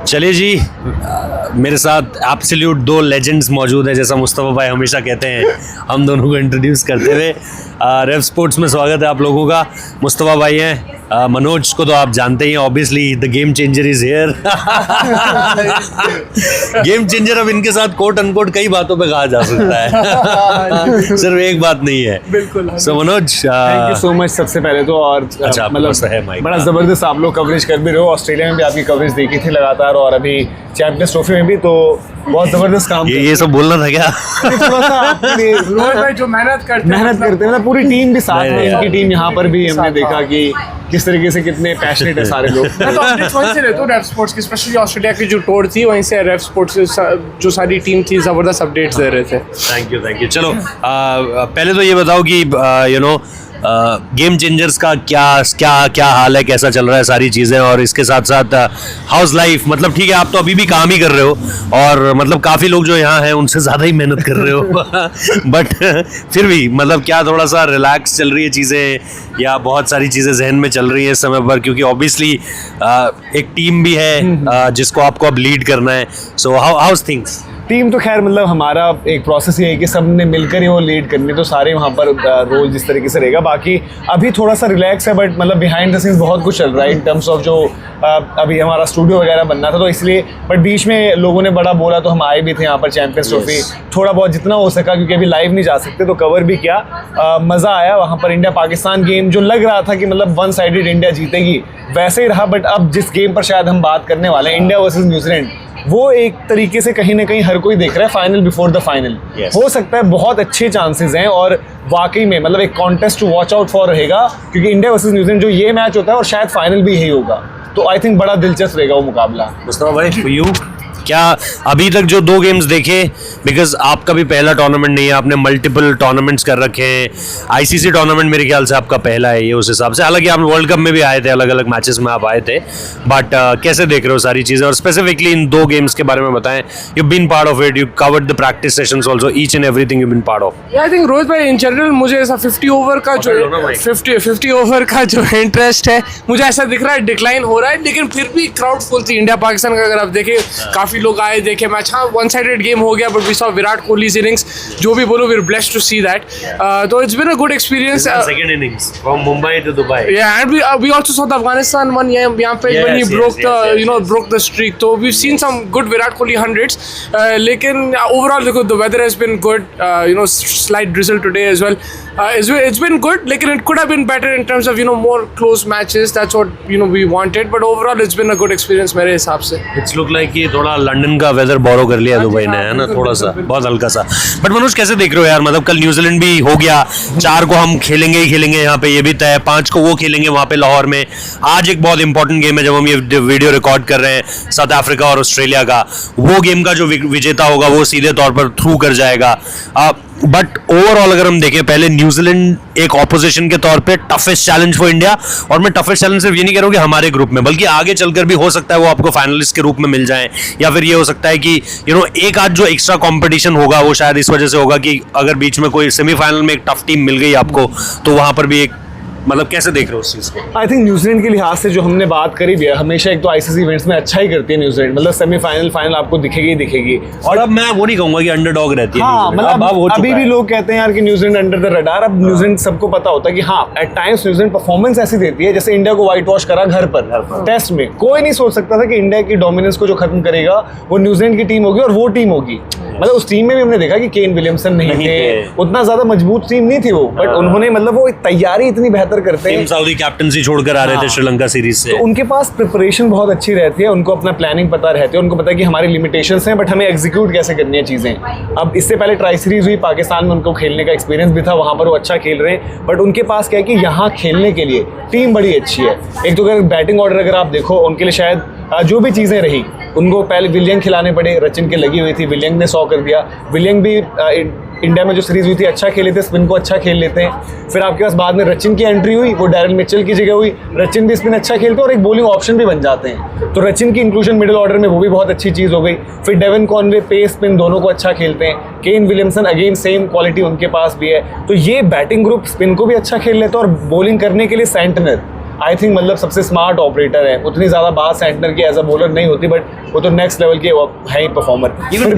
चलिए जी, मेरे साथ एब्सोल्यूट दो लेजेंड्स मौजूद हैं, जैसा मुस्तफ़ा भाई हमेशा कहते हैं हम दोनों को इंट्रोड्यूस करते हुए। रेव स्पोर्ट्स में स्वागत है आप लोगों का। मुस्तफ़ा भाई हैं, मनोज को तो आप जानते ही हैं, obviously the game changer is here. Game changer अब इनके साथ कोट अनकोट कई बातों पे कहा जा सकता है, सिर्फ एक बात नहीं है। बिल्कुल। So Manoj, thank you so much सबसे पहले तो। और अच्छा, मतलब बड़ा ज़बरदस्त आप लोग कवरेज कर भी रहे हो। ऑस्ट्रेलिया में भी आपकी कवरेज देखी थी लगातार, और अभी चैंपियंस ट्रॉफी में भी, तो बहुत ज़बरदस्त काम। ये सब बोलना था क्या? थोड़ा सा आपके रोहित भाई जो मेहनत करते हैं मतलब पूरी टीम भी साथ में, इनकी टीम यहाँ पर भी हमने देखा कि किस तरीके से कितने पैशनेट है सारे लोग। मैं तो अपडेट्स वहीं से लेता हूँ रेव स्पोर्ट्स की, स्पेशली ऑस्ट्रेलिया की जो टूर थी वहीं से रेव स्पोर्ट्स जो सारी टीम थी ज़बरदस्त अपडेट्स दे रहे थे। Thank you. चलो पहले तो ये बताओ कि गेम चेंजर्स का क्या हाल है, कैसा चल रहा है सारी चीज़ें, और इसके साथ साथ हाउस लाइफ। मतलब ठीक है, आप तो अभी भी काम ही कर रहे हो, और मतलब काफ़ी लोग जो यहाँ हैं उनसे ज़्यादा ही मेहनत कर रहे हो। बट फिर भी मतलब क्या थोड़ा सा रिलैक्स चल रही है चीज़ें, या बहुत सारी चीज़ें जहन में चल रही है इस समय पर, क्योंकि ऑब्वियसली एक टीम भी है जिसको आपको अब लीड करना है। सो हाउस थिंग्स? टीम तो खैर मतलब हमारा एक प्रोसेस ये है कि सब ने मिलकर ही वो लीड करनी, तो सारे वहाँ पर रोल जिस तरीके से रहेगा। बाकी अभी थोड़ा सा रिलैक्स है, बट मतलब बिहाइंड द सीन्स बहुत कुछ चल रहा है इन टर्म्स ऑफ जो अभी हमारा स्टूडियो वगैरह बनना था, तो इसलिए। बट बीच में लोगों ने बड़ा बोला तो हम आए भी थे यहाँ पर चैंपियंस ट्रॉफी, थोड़ा बहुत जितना हो सका, क्योंकि अभी लाइव नहीं जा सकते तो कवर भी किया। मज़ा आया वहाँ पर। इंडिया पाकिस्तान गेम जो लग रहा था कि मतलब वन साइडेड इंडिया जीतेगी, वैसे ही रहा। बट अब जिस गेम पर शायद हम बात करने वाले हैं, इंडिया वर्सेस न्यूजीलैंड, वो एक तरीके से कहीं ना कहीं हर कोई देख रहा है फाइनल बिफोर द फाइनल। हो सकता है बहुत अच्छे चांसेस हैं, और वाकई में मतलब एक contest to watch out for रहेगा, क्योंकि इंडिया वर्सेस न्यूजीलैंड जो ये मैच होता है, और शायद फाइनल भी यही होगा, तो आई थिंक बड़ा दिलचस्प रहेगा वो मुकाबला। मुस्तफा भाई, फॉर यू क्या अभी तक जो दो गेम्स देखे, बिकॉज आपका भी पहला टूर्नामेंट नहीं है, आपने मल्टीपल टूर्नामेंट्स कर रखे हैं, आईसीसी टूर्नामेंट मेरे ख्याल से आपका पहला है ये उस हिसाब से। हालांकि आप वर्ल्ड कप में भी आए थे, अलग अलग मैचेस में आप आए थे, बट कैसे देख रहे हो सारी चीज़ें, और स्पेसिफिकली इन दो गेम्स के बारे में बताएं। You been part of it, you covered the practice sessions also, each and everything you been part of. I think Rohit भाई इन जनरल मुझे ऐसा 50 ओवर का जो इंटरेस्ट है, मुझे ऐसा दिख रहा है डिक्लाइन हो रहा है, लेकिन फिर भी क्राउड फुल थी इंडिया पाकिस्तान का। अगर आप देखें, काफ़ी लोग आए, देखे मैच। हाँ, वन साइडेड गेम हो गया, but we saw Virat Kohli's innings, जो भी बोलो, we are blessed to see that. तो it's been a good experience. Second innings from Mumbai to Dubai, yeah, and we also saw the Afghanistan one यहाँ पे when he broke the streak, तो we've seen some good Virat Kohli hundreds, लेकिन overall देखो the weather has been good, slight drizzle today as well. It's been good, लेकिन it could have been better in terms of more close matches. That's what we wanted, but overall it's been a good experience मेरे हिसाब से। It's look like कि थोड़ा London का weather बोरो कर लिया Dubai ने, है ना, थोड़ा सा, बहुत हल्का सा। बट मनोज, कैसे देख रहे हो यार? मतलब कल न्यूजीलैंड भी हो गया, 4 को हम खेलेंगे ही खेलेंगे यहाँ पे, ये भी तय है, 5 को वो खेलेंगे वहाँ पे लाहौर में। आज एक बहुत इंपॉर्टेंट गेम है जब हम ये वीडियो रिकॉर्ड कर रहे हैं, साउथ अफ्रीका और ऑस्ट्रेलिया का। वो गेम का जो विजेता होगा वो सीधे तौर पर थ्रू कर जाएगा। बट ओवरऑल अगर हम देखें, पहले न्यूजीलैंड एक ऑपोजिशन के तौर पे टफेस्ट चैलेंज फॉर इंडिया, और मैं टफेस्ट चैलेंज सिर्फ ये नहीं कह रहा हूँ कि हमारे ग्रुप में, बल्कि आगे चलकर भी हो सकता है वो आपको फाइनलिस्ट के रूप में मिल जाए, या फिर ये हो सकता है कि एक आध जो एक्स्ट्रा कंपटीशन होगा वो शायद इस वजह से होगा कि अगर बीच में कोई सेमीफाइनल में एक टफ टीम मिल गई आपको, तो वहां पर भी एक, मतलब कैसे देख रहे हो उस चीज़ को? आई थिंक न्यूजीलैंड के लिहाज से जो हमने बात करी भी है, हमेशा एक तो आईसीसी इवेंट्स में अच्छा ही करती है न्यूजीलैंड, मतलब सेमीफाइनल फाइनल आपको दिखेगी ही दिखेगी। और अब मैं वो नहीं कहूंगा कि अंडरडॉग रहती है। हाँ, मतलब अभी भी लोग कहते हैं यार कि न्यूजीलैंड अंडर द रडार। अब न्यूजीलैंड सबको पता होता है कि हाँ, एट टाइम्स न्यूजीलैंड परफॉर्मेंस ऐसी देती है जैसे इंडिया को व्हाइट वॉश करा घर पर टेस्ट में। कोई नहीं सोच सकता था कि इंडिया की डोमिनेंस को जो खत्म करेगा वो न्यूजीलैंड की टीम होगी, और वो टीम होगी। मतलब उस टीम में भी हमने देखा कि केन विलियमसन नहीं थे, उतना ज्यादा मजबूत टीम नहीं थी वो, बट उन्होंने मतलब वो तैयारी इतनी बेहतर करते हैं। सऊदी कैप्टनसी छोड़कर आ रहे थे श्रीलंका सीरीज से, तो उनके पास प्रिपरेशन बहुत अच्छी रहती है, उनको अपना प्लानिंग पता रहती है, उनको पता है कि हमारी लिमिटेशंस हैं, बट हमें एग्जीक्यूट कैसे करनी है चीज़ें। अब इससे पहले ट्राई सीरीज हुई पाकिस्तान में, उनको खेलने का एक्सपीरियंस भी था, वहाँ पर वो अच्छा खेल रहे हैं, बट उनके पास क्या है कि यहाँ खेलने के लिए टीम बड़ी अच्छी है। एक तो अगर बैटिंग ऑर्डर अगर आप देखो, उनके लिए शायद जो भी चीज़ें रही, उनको पहले विलियंग खिलाने पड़े, रचिन के लगी हुई थी, विलियंग ने 100 कर दिया। विलियंग भी इंडिया में जो सीरीज हुई थी अच्छा खेले थे, स्पिन को अच्छा खेल लेते हैं। फिर आपके पास बाद में रचिन की एंट्री हुई, वो डैरल मिचेल की जगह हुई, रचिन भी स्पिन अच्छा खेलते हैं और एक बॉलिंग ऑप्शन भी बन जाते हैं, तो रचिन की इंक्लूजन मिडिल ऑर्डर में वो भी बहुत अच्छी चीज़ हो गई। फिर डेवन कॉनवे पेस स्पिन दोनों को अच्छा खेलते हैं, Kane Williamson again same quality उनके पास भी है, तो ये बैटिंग ग्रुप स्पिन को भी अच्छा खेल लेता है और बॉलिंग करने के लिए सेंटनर आई थिंक मतलब सबसे स्मार्ट ऑपरेटर है, उतनी ज़्यादा बात सेंटर की एज अ बॉलर नहीं होती, बट वो तो नेक्स्ट लेवल के है ही परफॉर्मर। इवन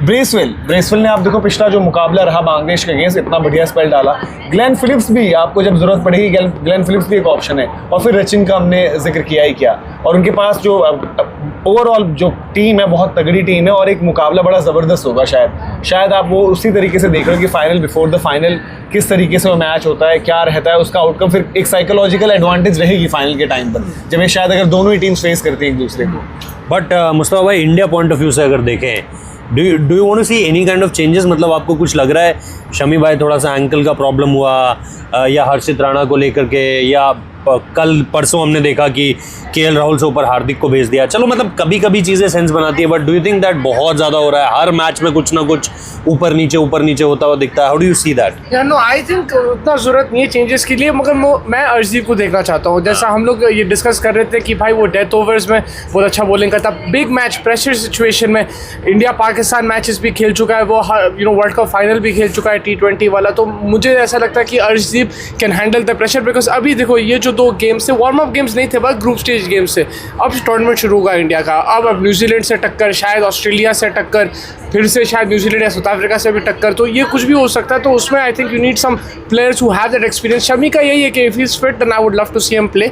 ब्रेसवेल ने आप देखो पिछला जो मुकाबला रहा बांग्लादेश के अगेंस्ट, इतना बढ़िया स्पेल डाला। ग्लेन फिलिप्स भी आपको जब जरूरत पड़ेगी, ग्लेन फिलिप्स भी एक ऑप्शन है। और फिर रचिन का हमने जिक्र किया ही क्या, और उनके पास जो ओवरऑल जो टीम है बहुत तगड़ी टीम है, और एक मुकाबला बड़ा ज़बरदस्त होगा। शायद आप वो उसी तरीके से देख रहे हो कि फाइनल बिफोर द फाइनल किस तरीके से वो मैच होता है, क्या रहता है उसका आउटकम, फिर एक साइकोलॉजिकल एडवांटेज रहेगी फाइनल के टाइम पर, जब ये शायद अगर दोनों ही टीम्स फेस करती हैं एक दूसरे को। बट मुस्तफा भाई, इंडिया पॉइंट ऑफ व्यू से अगर देखें, do you want to see any kind of changes? मतलब आपको कुछ लग रहा है शमी भाई थोड़ा सा एंकल का प्रॉब्लम हुआ, या हर्षित राणा को लेकर के, या कल परसों हमने देखा कि केएल राहुल से ऊपर हार्दिक को भेज दिया। चलो मतलब कभी कभी चीज़ें सेंस बनाती है, but do you think that बहुत ज़्यादा हो रहा है? हर मैच में कुछ ना कुछ ऊपर नीचे होता हुआ दिखता है। How do you see that? No, I think उतना ज़रूरत नहीं है चेंजेस के लिए, मगर मैं अर्शदीप को देखना चाहता हूँ। जैसा हम लोग ये डिस्कस कर रहे थे कि भाई वो डेथ ओवर्स में बहुत अच्छा बॉलिंग करता, बिग मैच प्रेशर सिचुएशन में इंडिया पाकिस्तान मैचेस भी खेल चुका है, वो वर्ल्ड कप फाइनल भी खेल चुका है T20 वाला। तो मुझे ऐसा लगता है कि Arshdeep can handle the pressure, because अभी देखो ये जो 2 गेम्स से वार्म अप गेम्स नहीं थे, बस ग्रुप स्टेज गेम्स से। अब टूर्नामेंट शुरू होगा इंडिया का, अब न्यूजीलैंड से टक्कर, शायद ऑस्ट्रेलिया से टक्कर, फिर से शायद न्यूजीलैंड या साउथ अफ्रीका से भी टक्कर, तो ये कुछ भी हो सकता है। तो उसमें I think you need some players who have that experience. Shami का यही है कि if he is fit then I would love to see him play,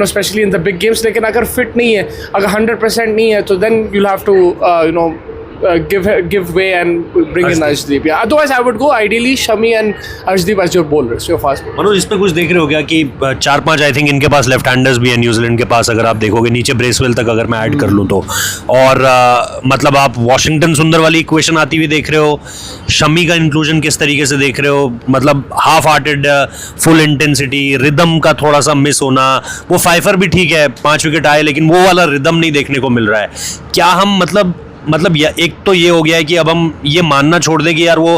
specially in the big games. लेकिन अगर फिट नहीं है, अगर 100% नहीं है, तो then you'll have to give way and bring in Arshdeep. Yeah. Otherwise, I would go ideally Shami and Arshdeep as your bowlers, your fast bowlers. Manoj, इस पे कुछ देख रहे हो क्या कि 4-5 आई थिंक इनके पास लेफ्ट हैंडर्स भी है न्यूजीलैंड के पास, अगर आप देखोगे नीचे ब्रेसवेल तक अगर मैं ऐड कर लूँ तो, और मतलब आप वॉशिंगटन सुंदर वाली इक्वेशन आती हुई देख रहे हो, शमी का इंक्लूजन किस तरीके से देख रहे हो? मतलब half hearted, full intensity, rhythm का थोड़ा सा मिस होना। वो फाइफर भी ठीक है, 5 विकेट आए, लेकिन वो वाला रिदम नहीं देखने को मिल रहा है। क्या हम मतलब एक तो ये हो गया है कि अब हम ये मानना छोड़ दें कि यार वो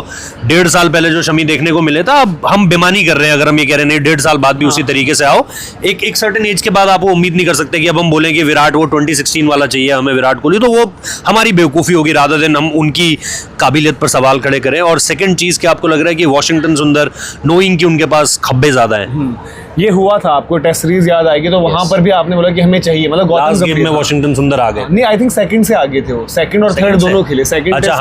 1.5 साल पहले जो शमी देखने को मिले था, अब हम बेमानी कर रहे हैं अगर हम ये कह रहे हैं नहीं 1.5 साल बाद भी उसी तरीके से आओ। एक सर्टेन एज के बाद आप वो उम्मीद नहीं कर सकते कि अब हम बोलें कि विराट वो 2016 वाला चाहिए हमें विराट कोहली, तो वो हमारी बेवकूफ़ी होगी, रादर देन हम उनकी काबिलियत पर सवाल खड़े करें। और सेकेंड चीज़ क्या आपको लग रहा है कि वॉशिंगटन सुंदर, नोइंग कि उनके पास खब्बे ज़्यादा हैं, ये हुआ था, आपको टेस्ट सीरीज याद आएगी, तो वहां पर भी आपने बोला कि हमें चाहिए, मतलब लास्ट गेम में वॉशिंगटन सुंदर आ गए। नहीं, आई थिंक सेकंड से आगे थे वो, सेकंड और थर्ड दोनों खेले, सेकंड अच्छा,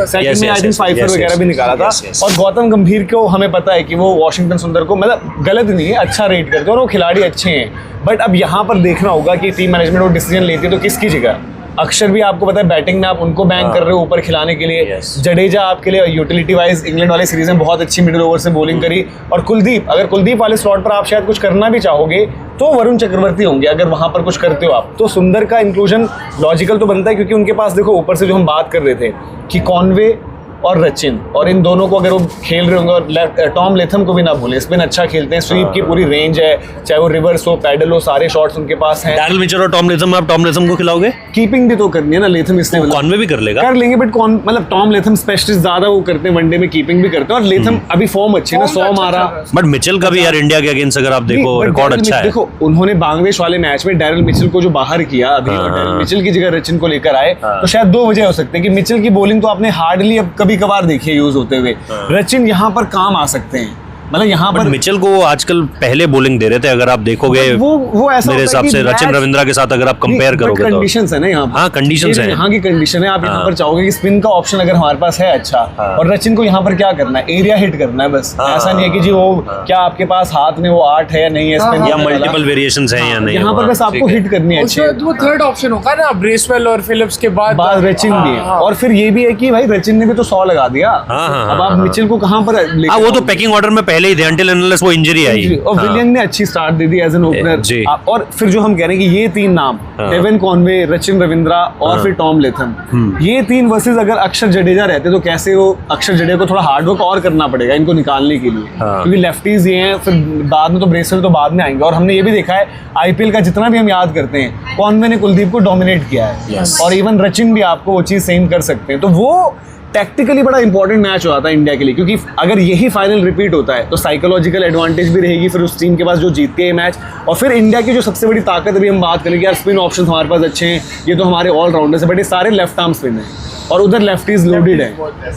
सेकंड में आई थिंक 5 वगैरह भी निकाला था। और गौतम गंभीर को हमें पता है कि वो वॉशिंगटन सुंदर को मतलब गलत नहीं है, अच्छा रेट करते हैं और वो खिलाड़ी अच्छे हैं, बट अब यहाँ पर देखना होगा कि टीम मैनेजमेंट वो डिसीजन लेती है तो किसकी जगह। अक्षर भी आपको पता है बैटिंग में आप उनको बैंक कर रहे हो ऊपर खिलाने के लिए, जडेजा आपके लिए यूटिलिटी वाइज इंग्लैंड वाली सीरीज में बहुत अच्छी मिडिल ओवर से बॉलिंग करी, और कुलदीप, अगर कुलदीप वाले स्लॉट पर आप शायद कुछ करना भी चाहोगे तो वरुण चक्रवर्ती होंगे अगर वहां पर कुछ करते हो आप, तो सुंदर का इंक्लूजन लॉजिकल तो बनता है, क्योंकि उनके पास देखो ऊपर से जो हम बात कर रहे थे कि कॉनवे और रचिन, और इन दोनों को अगर वो खेल रहे होंगे, और टॉम लेथम को भी ना भूलें, स्पिन अच्छा खेलते हैं, स्वीप की पूरी रेंज है, चाहे वो रिवर्स हो, पैडल हो, सारे शॉट्स उनके पास हैं। डैरिल मिचेल और टॉम लेथम, आप टॉम लेथम को खिलाओगे? कीपिंग भी तो करनी है ना लेथम, इसलिए कॉनवे भी कर लेगा, कर लेंगे, बट कौन मतलब टॉम लेथम स्पेशलिस्ट ज्यादा वो करते हैं, वनडे में कीपिंग भी करते हैं, और लेथम अभी फॉर्म अच्छे है ना, 100 मारा। बट मिचेल का भी यार इंडिया के अगेंस्ट अगर आप देखो रिकॉर्ड अच्छा है। देखो उन्होंने बांग्लादेश वाले मैच में डैरिल मिचेल को जो बाहर किया अभी, और डैरिल मिचेल की जगह रचिन को लेकर आए, तो शायद 2 वजह हो सकते हैं कि मिचेल की बॉलिंग तो आपने हार्डली अब कभी कभार देखी है यूज होते हुए, रचिन यहाँ पर काम आ सकते हैं, मतलब यहाँ पर मिचेल को आजकल पहले बॉलिंग दे रहे थे, अगर आप देखोगे वो ऐसा मेरे हिसाब से रचिन रविंद्रा के साथ अगर आप कंपेयर करोगे तो कंडीशंस है ना यहाँ, हाँ कंडीशंस है, यहाँ की कंडीशन है। आप यहाँ पर चाहोगे कि स्पिन का ऑप्शन अगर हमारे पास है अच्छा, और रचिन को यहाँ पर क्या करना है, एरिया हिट करना है बस, ऐसा नहीं है कि जी वो क्या आपके पास हाथ में वो 8 है या नहीं है, स्पिन या मल्टीपल वेरिएशंस हैं या नहीं, यहाँ पर बस आपको हिट करनी है अच्छी। वो थर्ड ऑप्शन होगा ना ब्रेसवेल और फिलिप्स के बाद रचिन भी है, और फिर ये भी है कि भाई रचिन ने भी तो 100 लगा दिया, अब आप मिचेल को कहाँ पर, वो तो पैकिंग ऑर्डर में पहले ही थे until वो इंजरी आई, और विलियम ने अच्छी स्टार्ट दे दी एज एन ओपनर। और फिर जो हम कह रहे हैं कि ये 3 नाम, एवन कॉनवे, रचिन रविंद्रा और फिर टॉम लेथम, ये 3 वर्सेस अगर अक्षर जडेजा रहते तो कैसे वो अक्षर जडेजा को थोड़ा हार्डवर्क और करना पड़ेगा इनको निकालने के लिए, क्योंकि लेफ्टीज ये हैं, फिर बाद में तो ब्रेसवेल तो बाद में आएंगे। और हमने ये भी देखा है आईपीएल का जितना भी हम याद करते हैं, कॉनवे ने कुलदीप को डोमिनेट किया है, और इवन रचिन भी आपको वो चीज़ सेम कर सकते हैं, तो वो टैक्टिकली बड़ा इंपॉर्टेंट मैच हो जाता है इंडिया के लिए, क्योंकि अगर यही फाइनल रिपीट होता है तो साइकोलॉजिकल एडवांटेज भी रहेगी फिर उस टीम के पास जो जीतती है मैच। और फिर इंडिया की जो सबसे बड़ी ताकत अभी हम बात करें कि यार स्पिन ऑप्शन हमारे पास अच्छे हैं, ये तो हमारे ऑलराउंडर्स है, बट ये सारे लेफ्ट आर्म स्पिन है, और उधर लेफ्टीज लोडेड है,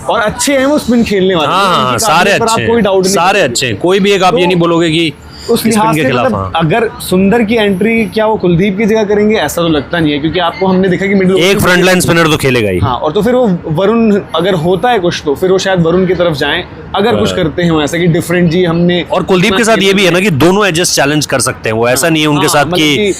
और अच्छे हैं वो स्पिन खेलने वाले। हाँ सारे अच्छे, कोई डाउट नहीं, सारे अच्छे, कोई भी एक आप ये नहीं बोलोगे कि उस लिहाज से खिलाफ। मतलब अगर सुंदर की एंट्री क्या वो कुलदीप की जगह करेंगे, ऐसा तो लगता नहीं है, क्योंकि आपको हमने देखा कि मिडिल एक फ्रंट लाइन स्पिनर तो खेलेगा ही। हाँ, और तो फिर वो वरुण अगर होता है कुछ तो फिर वो शायद वरुण की तरफ जाएं, अगर कुछ करते हैं ऐसा कि डिफरेंट जी हमने। और कुलदीप के साथ ये भी है ना कि दोनों एजेस चैलेंज कर सकते हैं, वो ऐसा नहीं है उनके साथ कि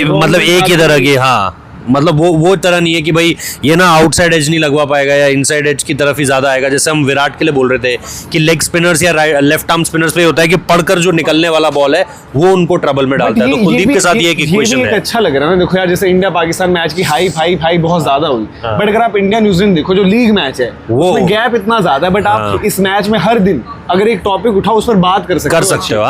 मतलब एक ही तरह की, हाँ मतलब वो तरह नहीं है कि भाई ये ना आउटसाइड एज नहीं लगवा पाएगा या इनसाइड एज की तरफ ही ज्यादा आएगा। जैसे हम विराट के लिए बोल रहे थे कि लेग स्पिनर्स या लेफ्ट आर्म स्पिनर्स पे होता है कि पढ़कर जो निकलने वाला बॉल है वो उनको ट्रबल में डालता है, तो कुलदीप के साथ ये एक इक्वेशन है। अच्छा लग रहा है ना, देखो यार जैसे इंडिया पाकिस्तान मैच की हाई बहुत ज्यादा हुई, बट अगर आप इंडिया न्यूजीलैंड देखो जो लीग मैच है उसमें गैप इतना ज्यादा है, बट आप इस मैच में हर दिन अगर एक टॉपिक उठाओ उस पर बात कर सकते हो,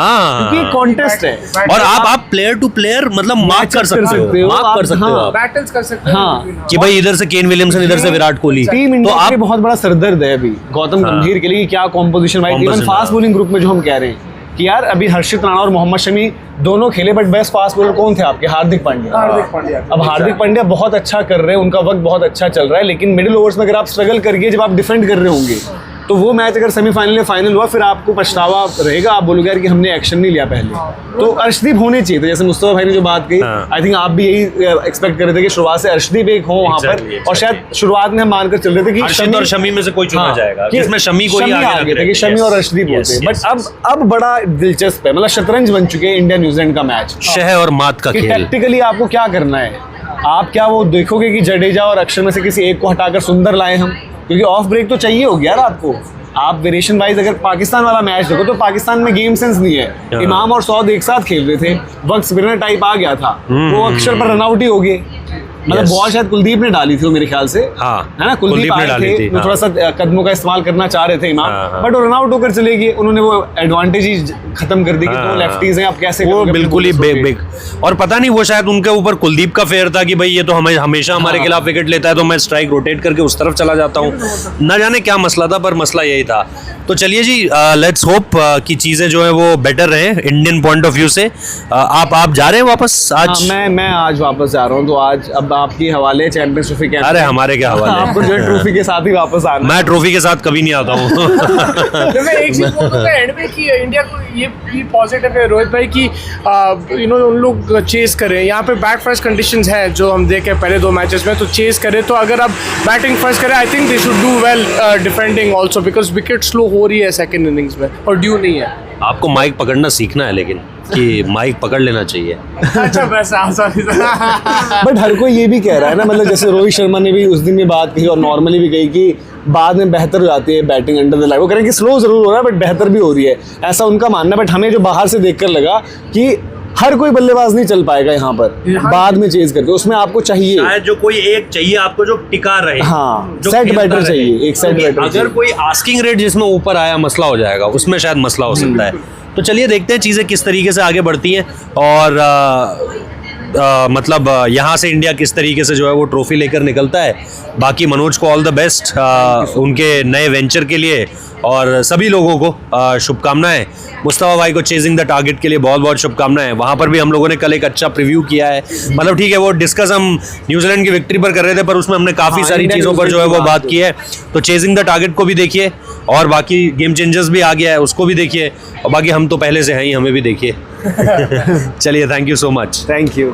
क्योंकि कॉन्टेस्ट है और आप प्लेयर टू प्लेयर मतलब मार्क कर सकते हो, बैटल्स कर सकते हो कि भाई इधर से केन विलियमसन, इधर से विराट कोहली। टीम इंडिया के लिए बहुत बड़ा सरदर्द है अभी गौतम गंभीर के लिए, क्या composition wise even fast bowling group में जो हम कह रहे हैं कि यार अभी हर्षित राणा और मोहम्मद शमी दोनों खेले, बट बेस्ट फास्ट बॉलर कौन थे आपके? हार्दिक पांड्या। अब हार्दिक पांड्या बहुत अच्छा कर रहे हैं, उनका वक्त बहुत अच्छा चल रहा है, लेकिन मिडिल ओवर्स में अगर आप स्ट्रगल करके जब आप डिफेंड कर रहे होंगे तो वो मैच अगर सेमीफाइनल या फाइनल हुआ फिर आपको पछतावा रहेगा, आप बोलोगे यार कि हमने एक्शन नहीं लिया पहले। तो अर्शदीप होने चाहिए थे, जैसे मुस्तफा भाई ने जो बात कही, आई थिंक आप भी यही एक्सपेक्ट कर रहे थे कि शुरुआत से अर्शदीप एक हो वहाँ पर, और शायद शुरुआत में हम मानकर चल रहे थे कि अर्शदीप और शमी में से कोई चुना जाएगा, जिसमें शमी को ही आगे थे कि शमी और अर्शदीप होते, बट अब बड़ा दिलचस्प है, मतलब शतरंज बन चुके हैं इंडिया न्यूजीलैंड का मैच, शह और मात का खेल। टैक्टिकली आपको क्या करना है, आप क्या वो देखोगे कि जडेजा और अक्षर में से किसी एक को हटाकर सुंदर लाए हम, क्योंकि ऑफ ब्रेक तो चाहिए होगी यार आपको। आप वेरिएशन वाइज अगर पाकिस्तान वाला मैच देखो तो पाकिस्तान में गेम सेंस नहीं है, इमाम और सौद एक साथ खेल रहे थे, वक्त स्पिनर टाइप आ गया था, वो अक्षर पर रनआउट ही हो गए, मतलब बॉल शायद कुलदीप ने डाली थी वो मेरे ख्याल से, है ना, कुलदीप आए थे, वो थोड़ा सा कदमों का इस्तेमाल करना चाह रहे थे इमाम, बट वो रनआउट होकर चले गए, उन्होंने वो एडवांटेज ही खत्म कर दी कि वो लेफ्टीज हैं, आप कैसे वो बिल्कुल ही बिग और पता नहीं वो शायद उनके ऊपर कुलदीप का फेयर था कि भाई ये तो हमें हमेशा हमारे खिलाफ विकेट लेता है, तो मैं स्ट्राइक रोटेट करके उस तरफ चला जाता हूँ, न जाने क्या मसला था, पर मसला यही था। तो चलिए जी, लेट्स होप कि चीजें जो है वो बेटर रहे इंडियन पॉइंट ऑफ व्यू से। आप जा रहे हैं वापस आज? मैं आज वापस जा रहा हूँ, तो आज अब आपके हवाले चैंपियंस ट्रॉफी के। अरे हमारे क्या हवाले, आपको जो ट्रॉफी के साथ ही वापस आना। मैं ट्रॉफी के साथ कभी नहीं आता हूँ। मैं एक चीज बोलूंगा एंड में कि इंडिया को ये पॉजिटिव है रोहित भाई कि यू नो उन लोग चेस करें, यहाँ पे बैट फर्स्ट कंडीशंस है जो हम देखे पहले 2 मैचेस में, तो चेस करें, तो अगर आप बैटिंग फर्स्ट करें I think they should do well defending also, because wicket slow हो रही है सेकंड इनिंग्स में और ड्यू नहीं है। आपको माइक पकड़ना सीखना है, लेकिन कि माइक पकड़ लेना चाहिए। अच्छा वैसा बट हर कोई ये भी कह रहा है ना, मतलब जैसे रोहित शर्मा ने भी उस दिन भी बात कही और नॉर्मली भी कही कि बाद में बेहतर हो जाती है बैटिंग अंडर द लाइट, वो कह रहे हैं कि स्लो जरूर हो रहा है बट बेहतर भी हो रही है, ऐसा उनका मानना है। बट हमें जो बाहर से देखकर लगा कि हर कोई बल्लेबाज नहीं चल पाएगा यहाँ पर बाद में चेज करके, उसमें आपको चाहिए शायद जो कोई एक चाहिए आपको जो टिका रहे, हाँ सेट बैटर चाहिए, एक सेट बैटर। अगर कोई आस्किंग रेट जिसमें ऊपर आया मसला हो जाएगा, उसमें शायद मसला हो सकता है। तो चलिए देखते हैं चीज़ें किस तरीके से आगे बढ़ती हैं और मतलब यहाँ से इंडिया किस तरीके से जो है वो ट्रॉफी लेकर निकलता है। बाकी मनोज को ऑल द बेस्ट उनके नए वेंचर के लिए और सभी लोगों को शुभकामनाएं। मुस्तफा भाई को चेजिंग द टारगेट के लिए बहुत बहुत शुभकामनाएं। वहाँ पर भी हम लोगों ने कल एक अच्छा प्रीव्यू किया है, मतलब ठीक है वो डिस्कस हम न्यूजीलैंड की विक्ट्री पर कर रहे थे, पर उसमें हमने काफ़ी सारी चीज़ों पर जो है वो बात की है। तो चेजिंग द टारगेट को भी देखिए और बाकी गेम चेंजर्स भी आ गया है उसको भी देखिए, और बाकी हम तो पहले से हैं ही, हमें भी देखिए। चलिए, thank you so much. Thank you.